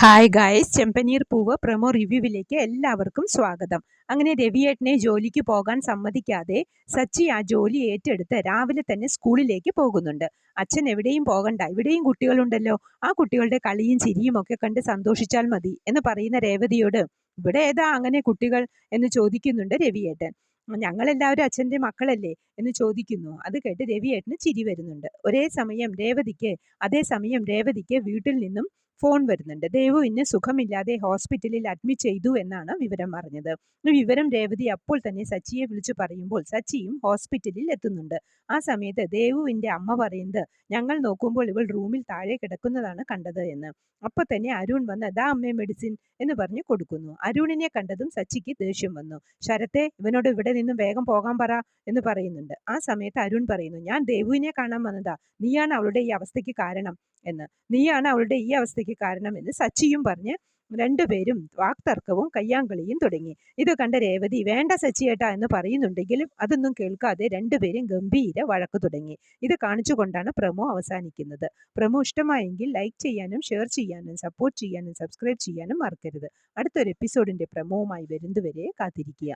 Hi guys, ചെമ്പനീർ പൂവ് promo റിവ്യൂവിലേക്ക് എല്ലാവർക്കും സ്വാഗതം. അങ്ങനെ രവിയേട്ടനെ ജോലിക്ക് പോകാൻ സമ്മതിക്കാതെ സച്ചി ആ ജോലി ഏറ്റെടുത്ത് രാവിലെ തന്നെ സ്കൂളിലേക്ക് പോകുന്നുണ്ട്. അച്ഛൻ എവിടെയും പോകണ്ട, ഇവിടെയും കുട്ടികളുണ്ടല്ലോ, ആ കുട്ടികളുടെ കളിയും ചിരിയും ഒക്കെ കണ്ട് സന്തോഷിച്ചാൽ മതി എന്ന് പറയുന്ന രേവതിയോട് ഇവിടെ ഏതാ അങ്ങനെ കുട്ടികൾ എന്ന് ചോദിക്കുന്നുണ്ട് രവിയേട്ടൻ. ഞങ്ങളെല്ലാവരും അച്ഛൻ്റെ മക്കളല്ലേ എന്ന് ചോദിക്കുന്നു. അത് കേട്ട് രവിയേട്ടന് ചിരി വരുന്നുണ്ട്. അതേസമയം രേവതിക്ക് വീട്ടിൽ നിന്നും ഫോൺ വരുന്നുണ്ട്. ദേവുവിന് സുഖമില്ലാതെ ഹോസ്പിറ്റലിൽ അഡ്മിറ്റ് ചെയ്തു എന്നാണ് വിവരം അറിഞ്ഞത്. ഈ വിവരം രേവതി അപ്പോൾ തന്നെ സച്ചിയെ വിളിച്ചു പറയുമ്പോൾ സച്ചിയും ഹോസ്പിറ്റലിൽ എത്തുന്നുണ്ട്. ആ സമയത്ത് ദേവുവിന്റെ അമ്മ പറയുന്നത്, ഞങ്ങൾ നോക്കുമ്പോൾ ഇവൾ റൂമിൽ താഴെ കിടക്കുന്നതാണ് കണ്ടത് എന്ന്. അപ്പൊ തന്നെ അരുൺ വന്ന് ദാ അമ്മേ മെഡിസിൻ എന്ന് പറഞ്ഞ് കൊടുക്കുന്നു. അരുണിനെ കണ്ടതും സച്ചിക്ക് ദേഷ്യം വന്നു. ശരത്തെ, ഇവനോട് ഇവിടെ നിന്നും വേഗം പോകാൻ പറ എന്ന് പറയുന്നുണ്ട്. ആ സമയത്ത് അരുൺ പറയുന്നു, ഞാൻ ദേവുവിനെ കാണാൻ വന്നതാ, നീയാണ് അവളുടെ ഈ അവസ്ഥയ്ക്ക് കാരണം എന്ന് സച്ചിയും പറഞ്ഞ് രണ്ടുപേരും വാക്തർക്കവും കയ്യാങ്കളിയും തുടങ്ങി. ഇത് കണ്ട രേവതി വേണ്ട സച്ചിയേട്ടാ എന്ന് പറയുന്നുണ്ടെങ്കിലും അതൊന്നും കേൾക്കാതെ രണ്ടുപേരും ഗംഭീര വഴക്ക് തുടങ്ങി. ഇത് കാണിച്ചുകൊണ്ടാണ് പ്രമോ അവസാനിക്കുന്നത്. പ്രമോ ഇഷ്ടമായെങ്കിൽ ലൈക്ക് ചെയ്യാനും ഷെയർ ചെയ്യാനും സപ്പോർട്ട് ചെയ്യാനും സബ്സ്ക്രൈബ് ചെയ്യാനും മറക്കരുത്. അടുത്തൊരു എപ്പിസോഡിന്റെ പ്രമോവുമായി വരുന്നതുവരെ കാത്തിരിക്കുക.